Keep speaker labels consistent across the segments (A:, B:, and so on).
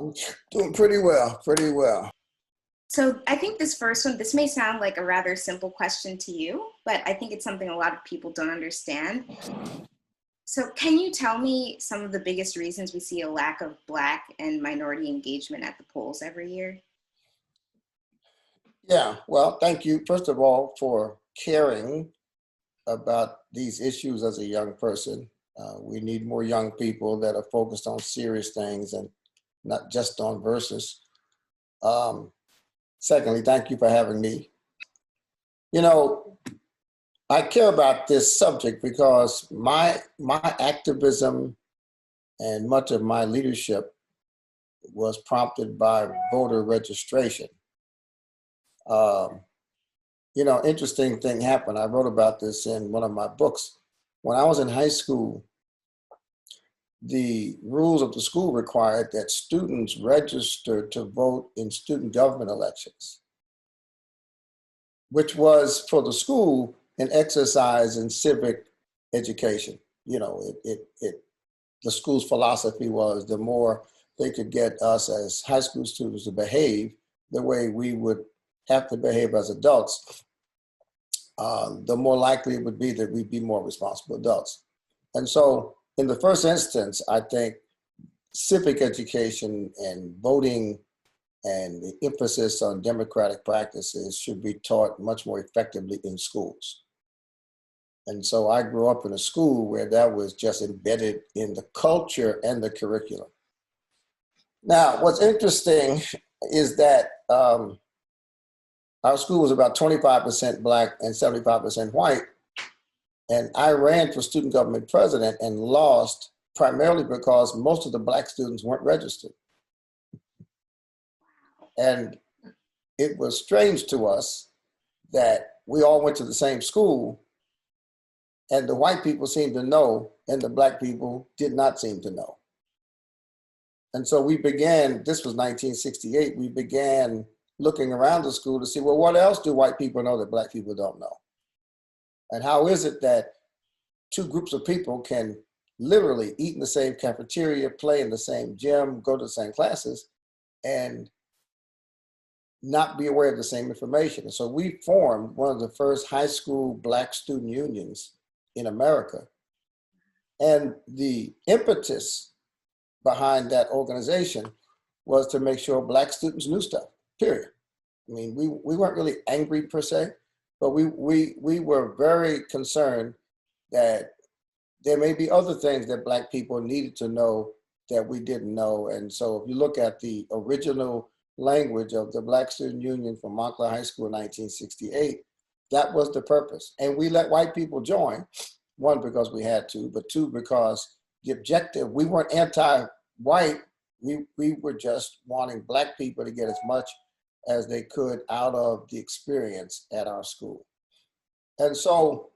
A: I'm doing pretty well, pretty well.
B: So I think this first one, this may sound like a rather simple question to you, but I think it's something a lot of people don't understand. So can you tell me some of the biggest reasons we see a lack of Black and minority engagement at the polls every year?
A: Yeah, well, thank you, first of all, for caring about these issues as a young person. We need more young people that are focused on serious things and not just on verses. Um, Secondly, thank you for having me. You know, I care about this subject because my activism and much of my leadership was prompted by voter registration. Um, Interesting thing happened. I wrote about this in one of my books. When I was in high school, the rules of the school required that students register to vote in student government elections, which was for the school an exercise in civic education. The school's philosophy was the more they could get us as high school students to behave the way we would have to behave as adults, the more likely it would be that we'd be more responsible adults. And so, in the first instance, I think civic education and voting and the emphasis on democratic practices should be taught much more effectively in schools. And so I grew up in a school where that was just embedded in the culture and the curriculum. Now, what's interesting is that our school was about 25% Black and 75% white. And I ran for student government president and lost primarily because most of the Black students weren't registered. And it was strange to us that we all went to the same school and the white people seemed to know and the Black people did not seem to know. And so we began, this was 1968, we began looking around the school to see, well, what else do white people know that Black people don't know? And how is it that two groups of people can literally eat in the same cafeteria, play in the same gym, go to the same classes, and not be aware of the same information? And so we formed one of the first high school Black student unions in America. And the impetus behind that organization was to make sure Black students knew stuff, period. I mean, we weren't really angry per se, but we were very concerned that there may be other things that Black people needed to know that we didn't know. And so if you look at the original language of the Black Student Union from Montclair High School in 1968, that was the purpose. And we let white people join, one, because we had to, but two, because the objective, we weren't anti-white, we were just wanting Black people to get as much as they could out of the experience at our school. And so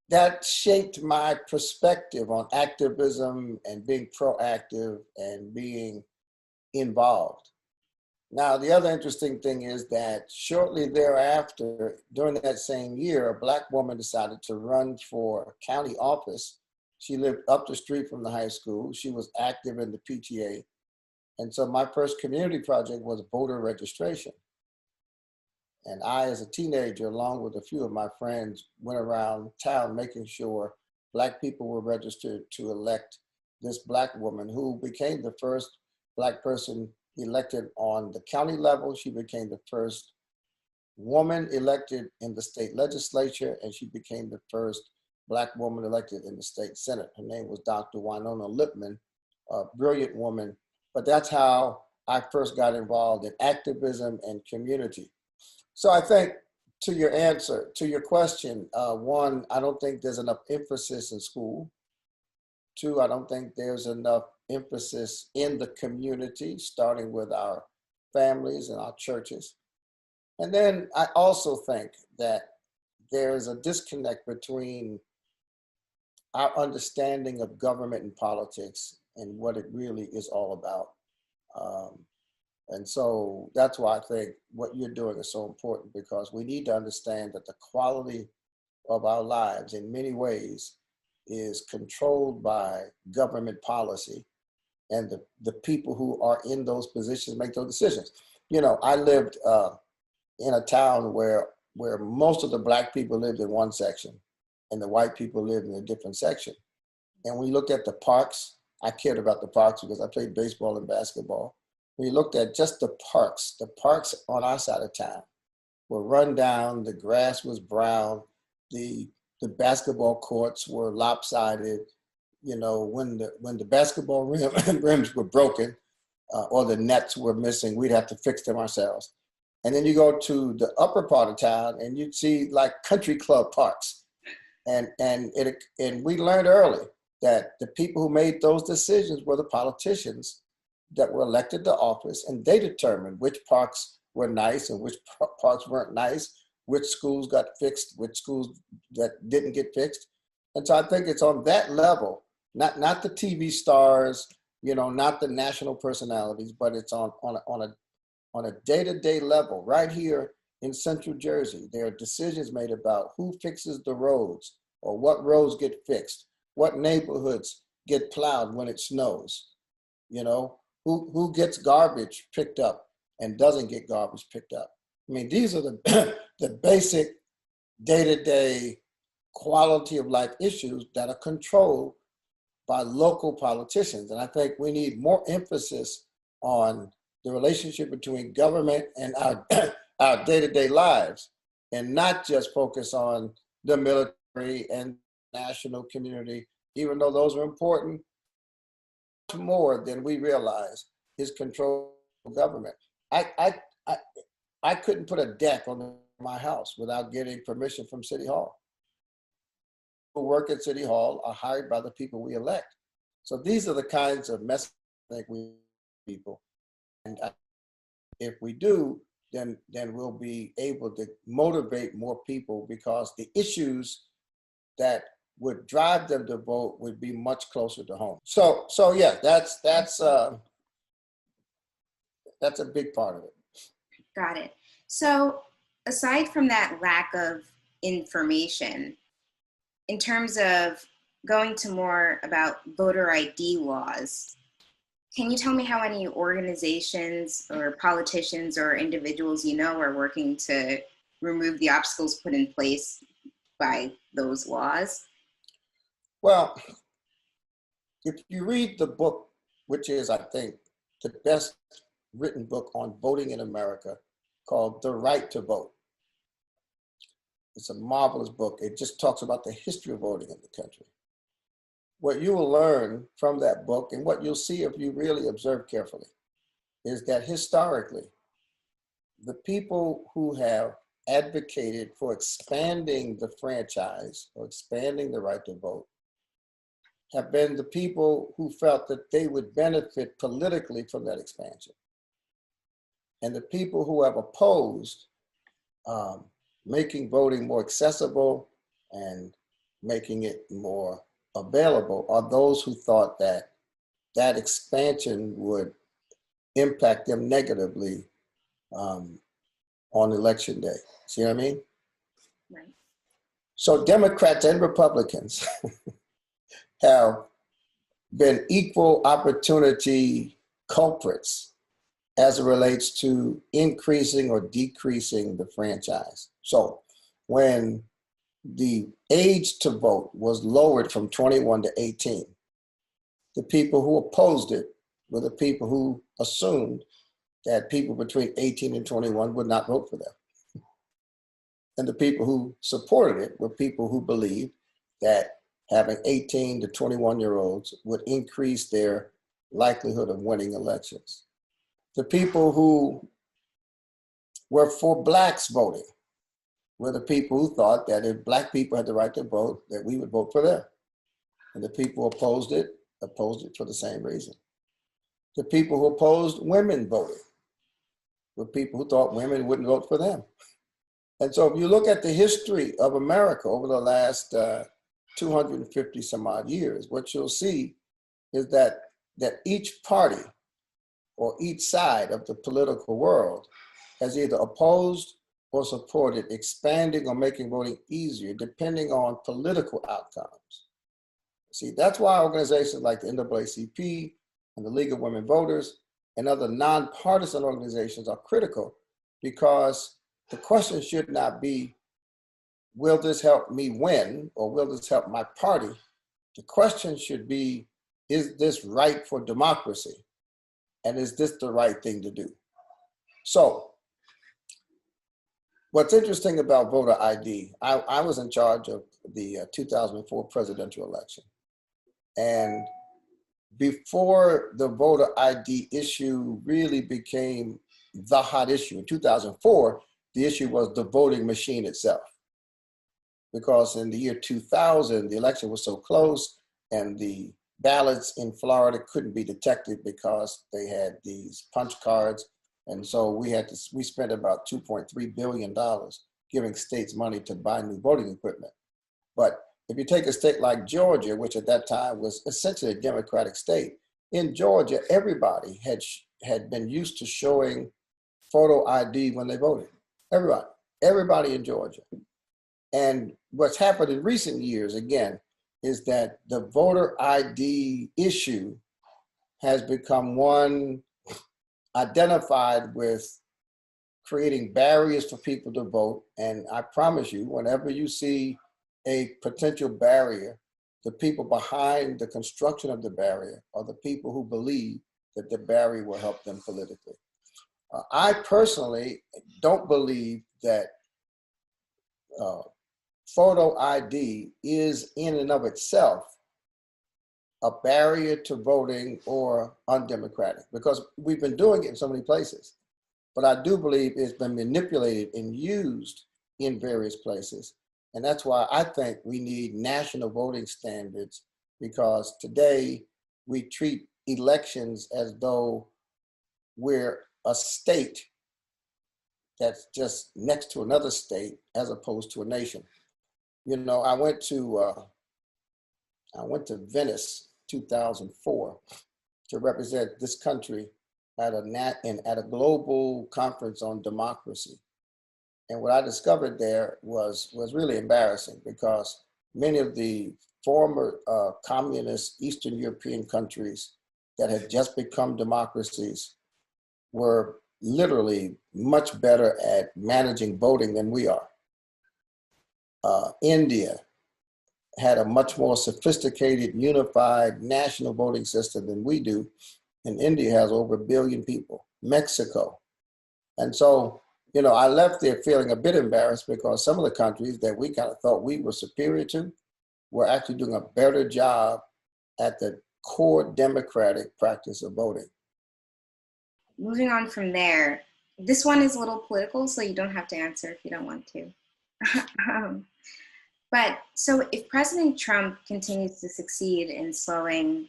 A: that shaped my perspective on activism and being proactive and being involved. Now, the other interesting thing is that shortly thereafter, during that same year, a Black woman decided to run for county office. She lived up the street from the high school. She was active in the PTA. And so my first community project was voter registration. And I, as a teenager, along with a few of my friends, went around town making sure Black people were registered to elect this Black woman who became the first Black person elected on the county level. She became the first woman elected in the state legislature, and she became the first Black woman elected in the state Senate. Her name was Dr. Winona Lipman, a brilliant woman. But that's how I first got involved in activism and community. So I think, to your answer, to your question, one, I don't think there's enough emphasis in school. Two, I don't think there's enough emphasis in the community, starting with our families and our churches. And then I also think that there's a disconnect between our understanding of government and politics and what it really is all about. And so that's why I think what you're doing is so important, because we need to understand that the quality of our lives in many ways is controlled by government policy. and the people who are in those positions make those decisions. You know, I lived in a town where most of the black people lived in one section and the white people lived in a different section. And we looked at the parks. I cared about the parks because I played baseball and basketball. We looked at just the parks on our side of town were run down, the grass was brown, the basketball courts were lopsided. You know, when the basketball rims were broken or the nets were missing, we'd have to fix them ourselves. And then you go to the upper part of town and you'd see like country club parks. And we learned early that the people who made those decisions were the politicians that were elected to office, and they determined which parks were nice and which parks weren't nice, which schools got fixed, which schools that didn't get fixed. And so I think it's on that level, not the TV stars, you know, not the national personalities, but it's on a day-to-day level. Right here in Central Jersey, there are decisions made about who fixes the roads or what roads get fixed, what neighborhoods get plowed when it snows, you know, who gets garbage picked up and doesn't get garbage picked up. I mean, these are the the basic day-to-day quality of life issues that are controlled by local politicians. And I think we need more emphasis on the relationship between government and our our day-to-day lives, and not just focus on the military and national community, even though those are important. More than we realize is control of government. I couldn't put a deck on my house without getting permission from City Hall. People who work at City Hall are hired by the people we elect. So these are the kinds of messages I think we people. And if we do, then we'll be able to motivate more people, because the issues that would drive them to vote would be much closer to home. So yeah, that's a big part of it.
B: Got it. So aside from that lack of information, in terms of going to more about voter ID laws, can you tell me how any organizations or politicians or individuals you know are working to remove the obstacles put in place by those laws?
A: Well, if you read the book, which is, I think, the best written book on voting in America, called The Right to Vote. It's a marvelous book. It just talks about the history of voting in the country. What you will learn from that book, and what you'll see if you really observe carefully, is that historically, the people who have advocated for expanding the franchise or expanding the right to vote have been the people who felt that they would benefit politically from that expansion. And the people who have opposed making voting more accessible and making it more available are those who thought that that expansion would impact them negatively on election day. See what I mean?
B: Right.
A: So Democrats and Republicans have been equal opportunity culprits as it relates to increasing or decreasing the franchise. So when the age to vote was lowered from 21 to 18, the people who opposed it were the people who assumed that people between 18 and 21 would not vote for them. And the people who supported it were people who believed that having 18 to 21-year-olds would increase their likelihood of winning elections. The people who were for blacks voting were the people who thought that if black people had the right to vote, that we would vote for them. And the people who opposed it for the same reason. The people who opposed women voting were people who thought women wouldn't vote for them. And so if you look at the history of America over the last 250 some odd years, what you'll see is that each party or each side of the political world has either opposed or supported expanding or making voting easier depending on political outcomes. See, that's why organizations like the NAACP and the League of Women Voters and other nonpartisan organizations are critical, because the question should not be, will this help me win or will this help my party? The question should be, is this right for democracy? And is this the right thing to do? So what's interesting about voter ID, I was in charge of the 2004 presidential election. And before the voter ID issue really became the hot issue, in 2004, the issue was the voting machine itself. Because in the year 2000, the election was so close and the ballots in Florida couldn't be detected because they had these punch cards. And so we spent about $2.3 billion giving states money to buy new voting equipment. But if you take a state like Georgia, which at that time was essentially a Democratic state, in Georgia, everybody had been used to showing photo ID when they voted. Everybody in Georgia. And what's happened in recent years, again, is that the voter ID issue has become one identified with creating barriers for people to vote. And I promise you, whenever you see a potential barrier, the people behind the construction of the barrier are the people who believe that the barrier will help them politically. I personally don't believe that photo ID is in and of itself a barrier to voting or undemocratic, because we've been doing it in so many places. But I do believe it's been manipulated and used in various places. And that's why I think we need national voting standards, because today we treat elections as though we're a state that's just next to another state as opposed to a nation. You know, I went to Venice 2004 to represent this country at a global conference on democracy. And what I discovered there was really embarrassing, because many of the former communist Eastern European countries that had just become democracies were literally much better at managing voting than we are. India had a much more sophisticated, unified national voting system than we do. And India has over 1 billion people, Mexico. And so, you know, I left there feeling a bit embarrassed, because some of the countries that we kind of thought we were superior to were actually doing a better job at the core democratic practice of voting.
B: Moving on from there, this one is a little political, so you don't have to answer if you don't want to. But so if President Trump continues to succeed in slowing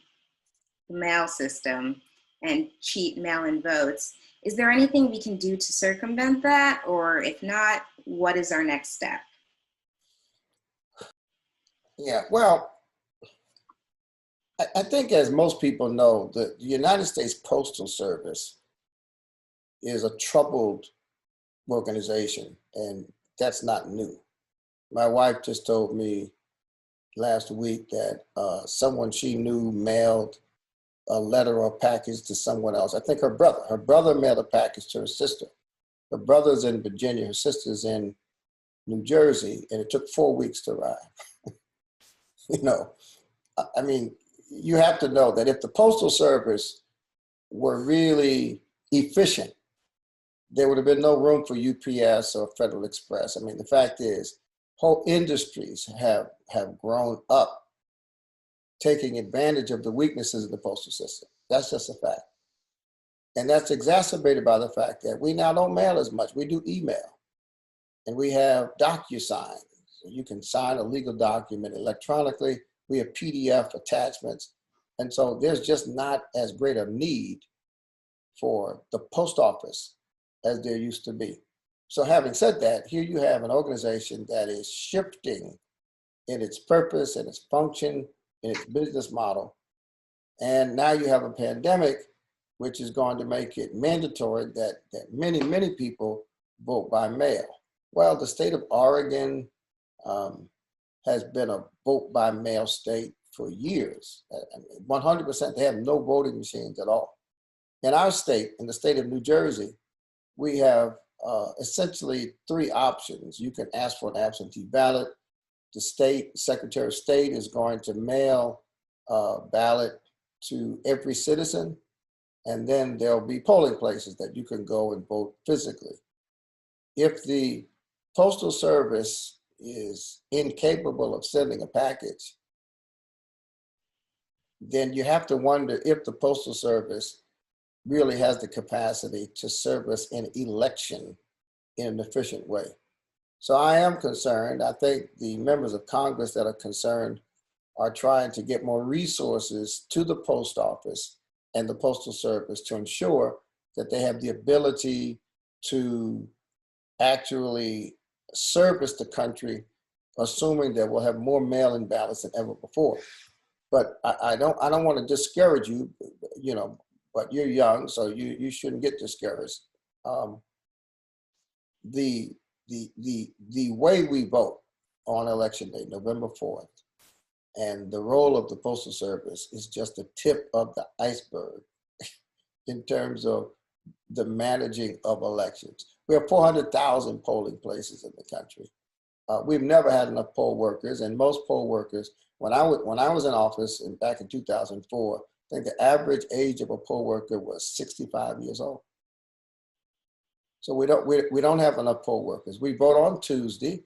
B: the mail system and cheat mail-in votes, is there anything we can do to circumvent that? Or if not, what is our next step?
A: Yeah, well, I think, as most people know, the United States Postal Service is a troubled organization, and that's not new. My wife just told me last week that someone she knew mailed a letter or package to someone else. I think her brother. Her brother mailed a package to her sister. Her brother's in Virginia, her sister's in New Jersey, and it took 4 weeks to arrive. You know, I mean, you have to know that if the Postal Service were really efficient, there would have been no room for UPS or Federal Express. I mean, the fact is, whole industries have grown up taking advantage of the weaknesses of the postal system. That's just a fact. And that's exacerbated by the fact that we now don't mail as much. We do email, and we have DocuSign. So you can sign a legal document electronically. We have PDF attachments. And so there's just not as great a need for the post office as there used to be. So having said that, here you have an organization that is shifting in its purpose and its function, in its business model. And now you have a pandemic, which is going to make it mandatory that many, many people vote by mail. Well, the state of Oregon has been a vote by mail state for years. 100%, they have no voting machines at all. In our state, in the state of New Jersey, we have essentially three options. You can ask for an absentee ballot. The state Secretary of State is going to mail a ballot to every citizen, and then there'll be polling places that you can go and vote physically. If the Postal Service is incapable of sending a package, then you have to wonder if the Postal Service really has the capacity to service an election in an efficient way. So I am concerned. I think the members of Congress that are concerned are trying to get more resources to the post office and the Postal Service to ensure that they have the ability to actually service the country, assuming that we'll have more mail-in ballots than ever before. But I don't want to discourage you, you know, but you're young, so you shouldn't get discouraged. The way we vote on election day, November 4th, and the role of the Postal Service is just the tip of the iceberg in terms of the managing of elections. We have 400,000 polling places in the country. We've never had enough poll workers, and most poll workers, when I was in office back in 2004, I think the average age of a poll worker was 65 years old. So we don't have enough poll workers. We vote on Tuesday.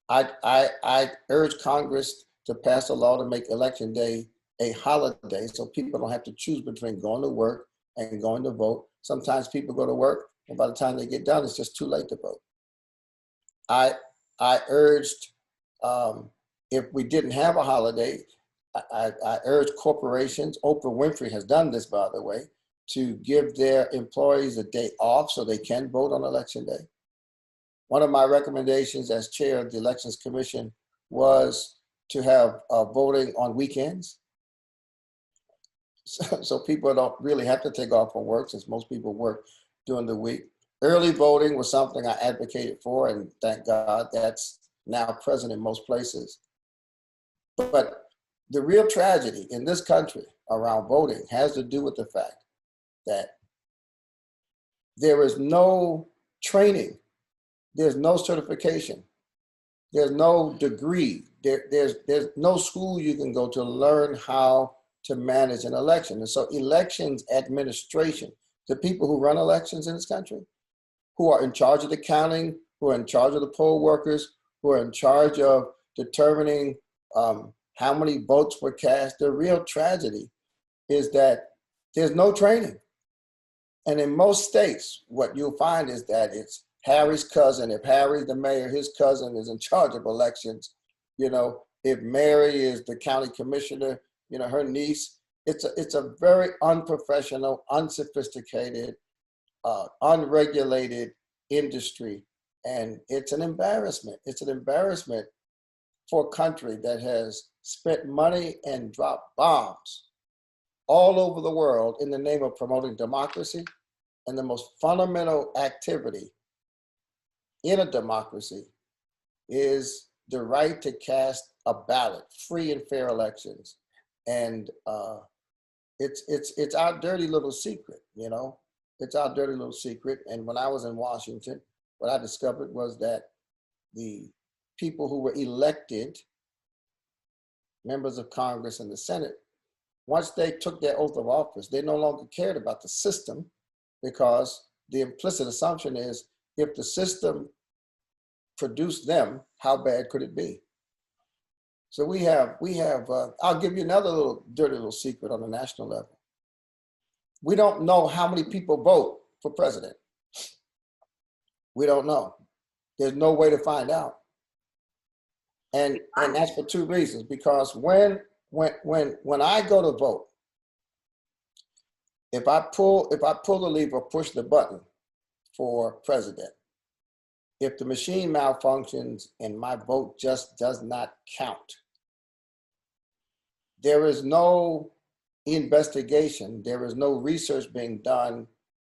A: I urge Congress to pass a law to make Election Day a holiday so people don't have to choose between going to work and going to vote. Sometimes people go to work, and by the time they get done, it's just too late to vote. I urged, if we didn't have a holiday, I urge corporations, Oprah Winfrey has done this, by the way, to give their employees a day off so they can vote on Election Day. One of my recommendations as chair of the Elections Commission was to have voting on weekends. So people don't really have to take off from work, since most people work during the week. Early voting was something I advocated for, and thank God that's now present in most places. But the real tragedy in this country around voting has to do with the fact that there is no training, there's no certification, there's no degree, there's no school you can go to learn how to manage an election. And so elections administration, the people who run elections in this country, who are in charge of the counting, who are in charge of the poll workers, who are in charge of determining how many votes were cast, the real tragedy is that there's no training. And in most states, what you'll find is that it's Harry's cousin. If Harry's the mayor, his cousin is in charge of elections. You know, if Mary is the county commissioner, you know, her niece. It's a very unprofessional, unsophisticated, unregulated industry. And it's an embarrassment. It's an embarrassment for a country that has spent money and dropped bombs all over the world in the name of promoting democracy. And the most fundamental activity in a democracy is the right to cast a ballot, free and fair elections. And it's our dirty little secret, you know? It's our dirty little secret. And when I was in Washington, what I discovered was that the people who were elected, members of Congress and the Senate, once they took their oath of office, they no longer cared about the system, because the implicit assumption is if the system produced them, how bad could it be? So we have I'll give you another little dirty little secret on the national level. We don't know how many people vote for president. We don't know. There's no way to find out. And that's for two reasons, because when I go to vote, if I pull the lever, push the button for president, if the machine malfunctions and my vote just does not count, there is no investigation, there is no research being done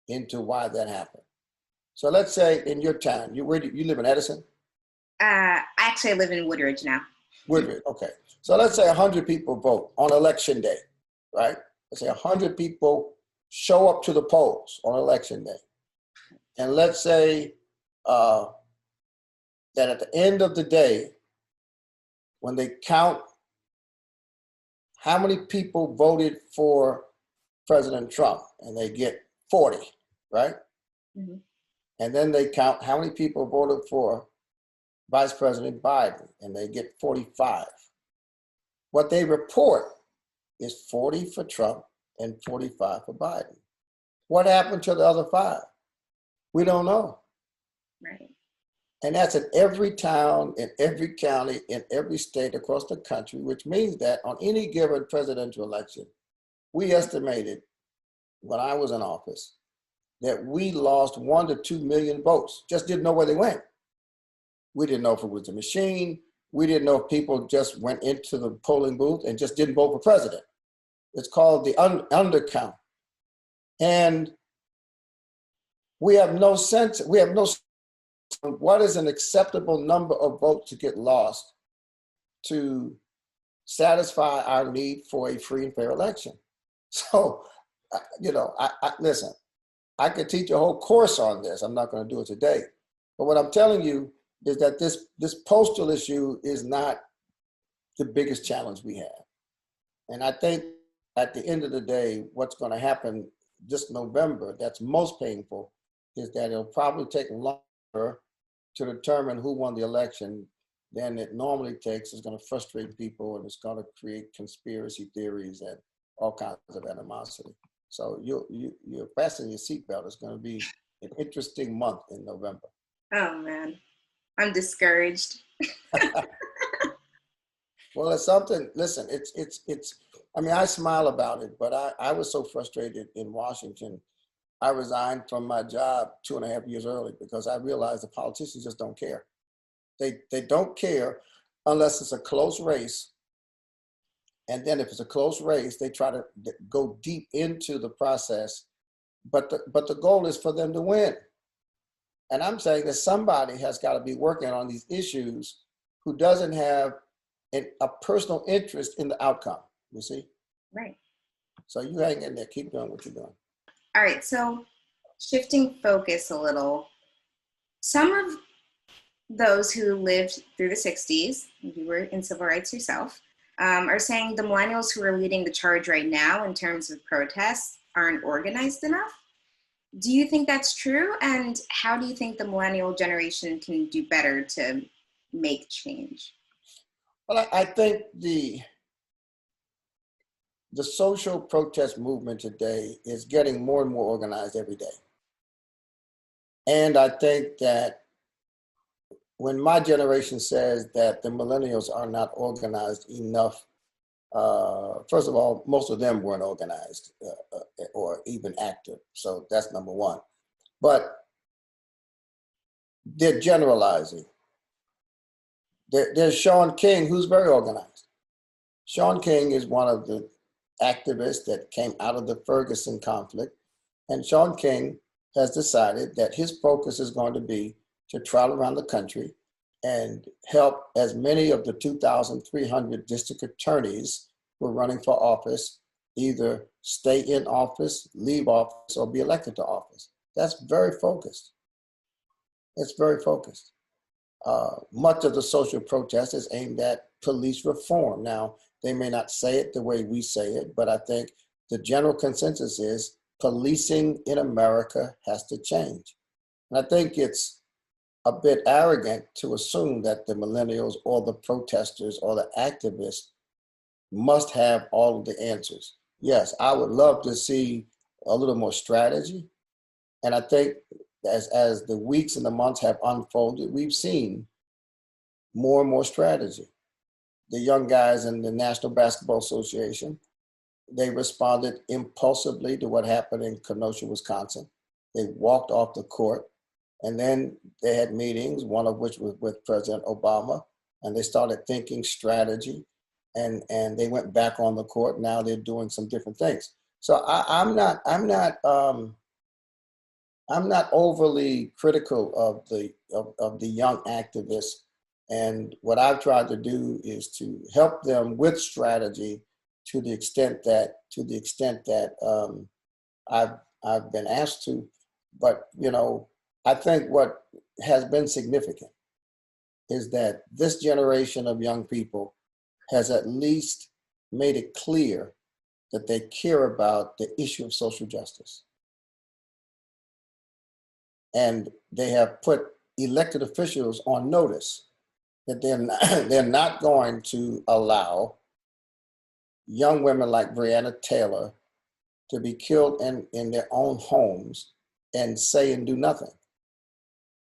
A: into why that happened. So let's say in your town, where do you live in Edison?
B: Actually, I live in Woodridge now.
A: Woodridge, okay. So let's say 100 people vote on election day, right? Let's say 100 people show up to the polls on election day. And let's say that at the end of the day, when they count how many people voted for President Trump, and they get 40, right?
B: Mhm.
A: And then they count how many people voted for Vice President Biden, and they get 45. What they report is 40 for Trump and 45 for Biden. What happened to the other 5? We don't know.
B: Right.
A: And that's in every town, in every county, in every state across the country, which means that on any given presidential election, we estimated when I was in office that we lost 1 to 2 million votes, just didn't know where they went. We didn't know if it was a machine. We didn't know if people just went into the polling booth and just didn't vote for president. It's called the undercount. And we have no sense of what is an acceptable number of votes to get lost to satisfy our need for a free and fair election. So, listen, I could teach a whole course on this. I'm not going to do it today. But what I'm telling you is that this postal issue is not the biggest challenge we have. And I think at the end of the day, what's going to happen this November that's most painful is that it'll probably take longer to determine who won the election than it normally takes. It's going to frustrate people, and it's going to create conspiracy theories and all kinds of animosity. So you're fastening your seatbelt. It's going to be an interesting month in November.
B: Oh man, I'm discouraged.
A: Well, it's something. Listen, it's. I mean, I smile about it, but I was so frustrated in Washington. I resigned from my job 2.5 years early because I realized the politicians just don't care. They don't care unless it's a close race. And then if it's a close race, they try to go deep into the process. But the goal is for them to win. And I'm saying that somebody has got to be working on these issues who doesn't have a personal interest in the outcome, you see?
B: Right.
A: So you hang in there, keep doing what you're doing.
B: All right, so shifting focus a little, some of those who lived through the 60s, you were in civil rights yourself, are saying the millennials who are leading the charge right now in terms of protests aren't organized enough. Do you think that's true? And how do you think the millennial generation can do better to make change?
A: Well, I think the social protest movement today is getting more and more organized every day. And I think that when my generation says that the millennials are not organized enough, first of all, most of them weren't organized or even active. So that's number one. But they're generalizing. There's Sean King, who's very organized. Sean King is one of the activists that came out of the Ferguson conflict. And Sean King has decided that his focus is going to be to travel around the country and help as many of the 2,300 district attorneys who are running for office either stay in office, leave office, or be elected to office. That's very focused. It's very focused. Much of the social protest is aimed at police reform. Now, they may not say it the way we say it, but I think the general consensus is policing in America has to change. And I think it's a bit arrogant to assume that the millennials or the protesters or the activists must have all of the answers. Yes, I would love to see a little more strategy. And I think as the weeks and the months have unfolded, we've seen more and more strategy. The young guys in the National Basketball Association, they responded impulsively to what happened in Kenosha, Wisconsin. They walked off the court, and then they had meetings, one of which was with President Obama, and they started thinking strategy, and they went back on the court. Now they're doing some different things. So I'm not overly critical of the young activists And what I've tried to do is to help them with strategy to the extent that I've been asked to. But I think what has been significant is that this generation of young people has at least made it clear that they care about the issue of social justice. And they have put elected officials on notice that they're not going to allow young women like Breonna Taylor to be killed in their own homes and say and do nothing.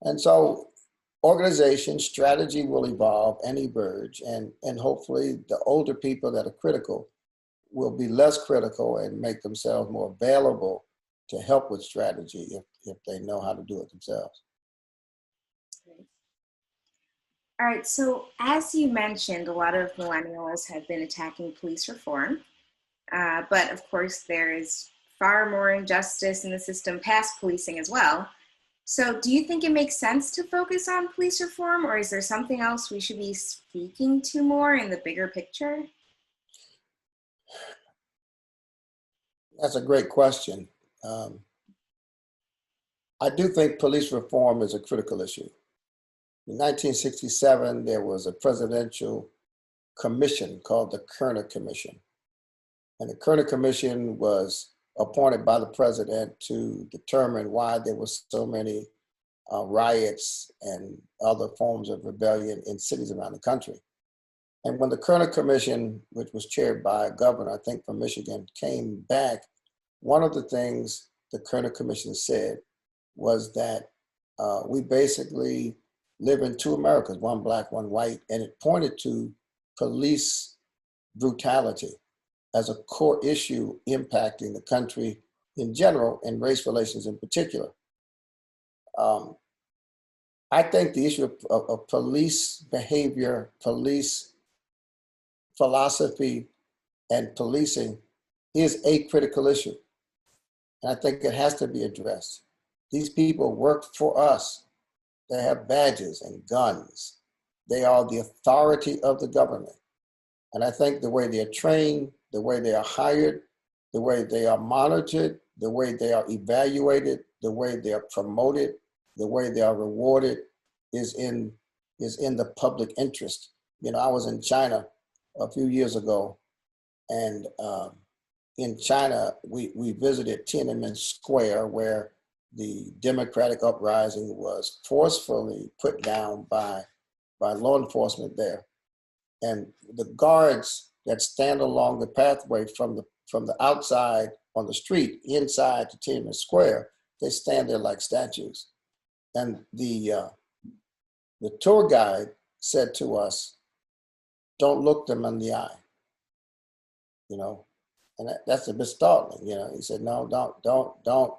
A: And so organization strategy will evolve and emerge, and hopefully the older people that are critical will be less critical and make themselves more available to help with strategy if they know how to do it themselves.
B: All right, so as you mentioned, a lot of millennials have been attacking police reform, but of course there is far more injustice in the system past policing as well. So do you think it makes sense to focus on police reform, or is there something else we should be speaking to more in the bigger picture?
A: That's a great question. I do think police reform is a critical issue. In 1967, there was a presidential commission called the Kerner Commission. And the Kerner Commission was appointed by the president to determine why there were so many riots and other forms of rebellion in cities around the country. And when the Kerner Commission, which was chaired by a governor, I think from Michigan, came back, one of the things the Kerner Commission said was that we basically live in two Americas, one black, one white, and it pointed to police brutality as a core issue impacting the country in general and race relations in particular. I think the issue of police behavior, police philosophy, and policing is a critical issue. And I think it has to be addressed. These people work for us. They have badges and guns. They are the authority of the government. And I think the way they are trained, the way they are hired, the way they are monitored, the way they are evaluated, the way they are promoted, the way they are rewarded is in the public interest. I was in China a few years ago, and in China, we visited Tiananmen Square, where the democratic uprising was forcefully put down by law enforcement there. And the guards that stand along the pathway from the outside on the street inside to Tiananmen Square, they stand there like statues. And the tour guide said to us, "Don't look them in the eye," and that's a bit startling. He said, "No, don't.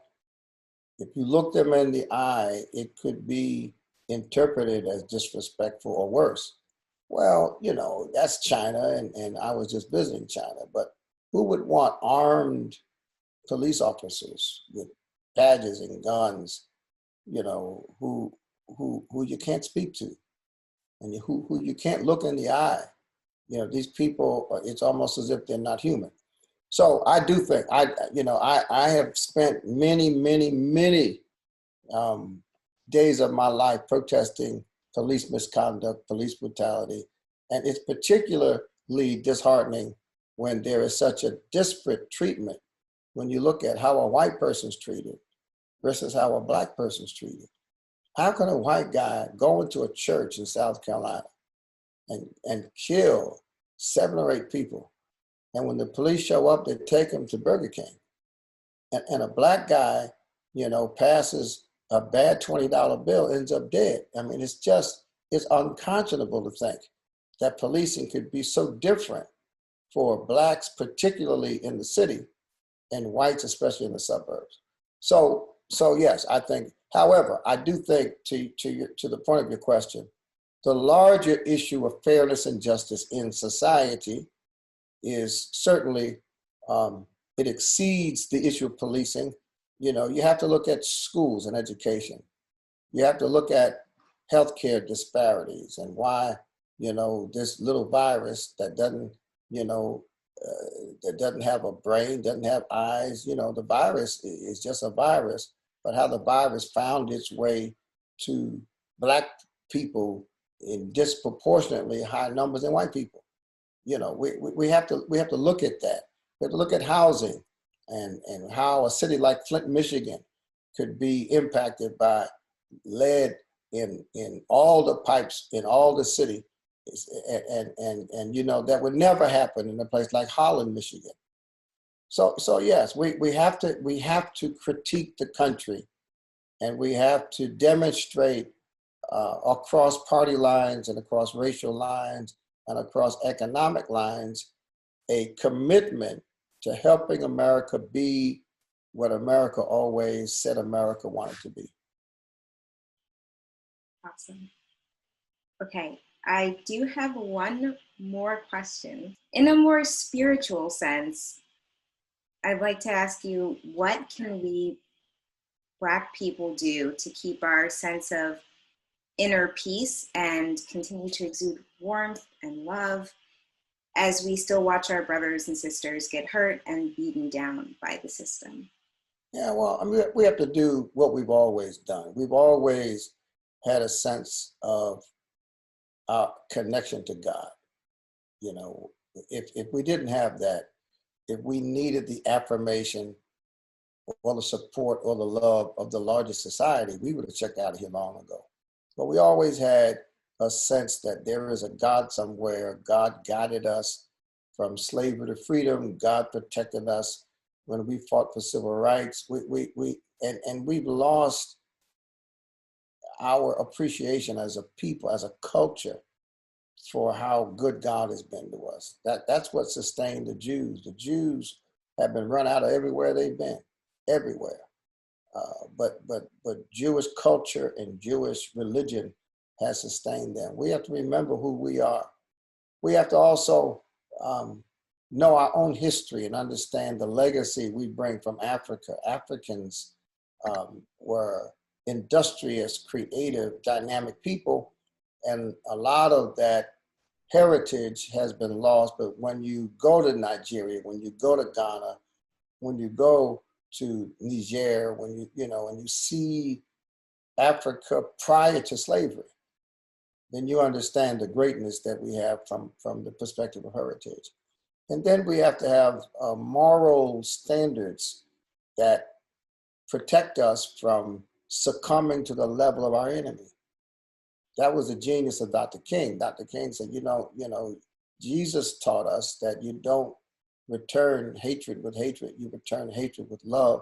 A: If you look them in the eye, it could be interpreted as disrespectful or worse." Well, that's China, and I was just visiting China, but who would want armed police officers with badges and guns, who you can't speak to, and who you can't look in the eye? These people, it's almost as if they're not human. So I do think I have spent many days of my life protesting police misconduct, police brutality, and it's particularly disheartening when there is such a disparate treatment when you look at how a white person's treated versus how a black person's treated. How can a white guy go into a church in South Carolina and kill 7 or 8 people, and when the police show up, they take him to Burger King, and a black guy, passes a bad $20 bill, ends up dead? I mean, it's unconscionable to think that policing could be so different for blacks, particularly in the city, and whites, especially in the suburbs. So yes, I think. However, I do think to the point of your question, the larger issue of fairness and justice in society is certainly it exceeds the issue of policing. You have to look at schools and education. You have to look at healthcare disparities and why, this little virus that doesn't, that doesn't have a brain, doesn't have eyes, the virus is just a virus, but how the virus found its way to Black people in disproportionately high numbers than white people. We have to look at that. We have to look at housing and how a city like Flint, Michigan could be impacted by lead in all the pipes in all the city. And that would never happen in a place like Holland, Michigan. So yes, we have to critique the country, and we have to demonstrate across party lines and across racial lines and across economic lines a commitment to helping America be what America always said America wanted to be.
B: Awesome. Okay, I do have one more question. In a more spiritual sense, I'd like to ask you, what can we Black people do to keep our sense of inner peace and continue to exude warmth and love as we still watch our brothers and sisters get hurt and beaten down by the system?
A: Yeah, well, I mean, we have to do what we've always done. We've always had a sense of our connection to God. If we didn't have that, if we needed the affirmation or the support or the love of the largest society, we would have checked out of here long ago. But we always had a sense that there is a God somewhere. God guided us from slavery to freedom. God protected us when we fought for civil rights. And we've lost our appreciation as a people, as a culture, for how good God has been to us. That's what sustained the Jews. The Jews have been run out of everywhere they've been, everywhere. But Jewish culture and Jewish religion has sustained them. We have to remember who we are. We have to also know our own history and understand the legacy we bring from Africa. Africans were industrious, creative, dynamic people, and a lot of that heritage has been lost. But when you go to Nigeria, when you go to Ghana, when you go to Niger, when you see Africa prior to slavery, then you understand the greatness that we have from the perspective of heritage. And then we have to have moral standards that protect us from succumbing to the level of our enemy. That was the genius of Dr. King. Dr. King said, Jesus taught us that you don't return hatred with hatred, you return hatred with love.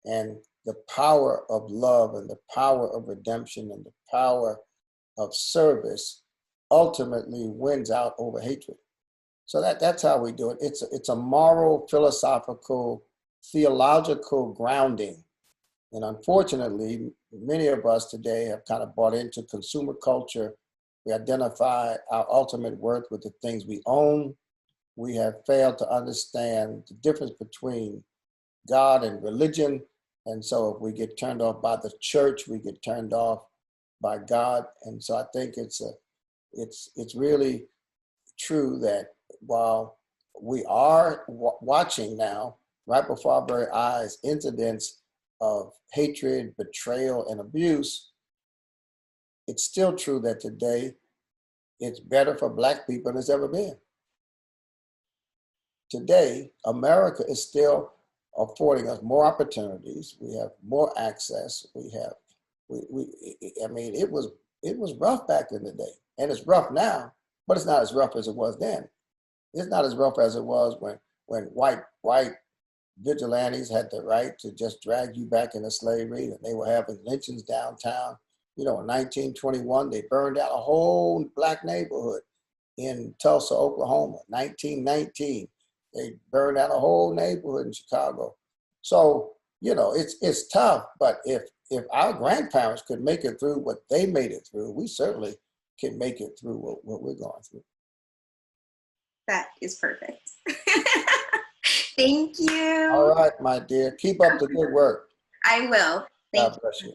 A: And the power of love and the power of redemption and the power of service ultimately wins out over hatred. So that's how we do it. It's a moral, philosophical, theological grounding. And unfortunately, many of us today have kind of bought into consumer culture. We identify our ultimate worth with the things we own. We have failed to understand the difference between God and religion. And so if we get turned off by the church, we get turned off by God. And so I think it's really true that while we are watching now, right before our very eyes, incidents of hatred, betrayal, and abuse, it's still true that today it's better for Black people than it's ever been. Today, America is still affording us more opportunities. We have more access. I mean, it was rough back in the day, and it's rough now, but it's not as rough as it was then. It's not as rough as it was when white vigilantes had the right to just drag you back into slavery, and they were having lynchings downtown. In 1921, they burned out a whole Black neighborhood in Tulsa, Oklahoma. 1919, they burned out a whole neighborhood in Chicago. So, it's tough, but if our grandparents could make it through what they made it through, we certainly can make it through what we're going through.
B: That is perfect. Thank you.
A: All right, my dear. Keep up the good work.
B: I will. Thank you.
A: God bless you.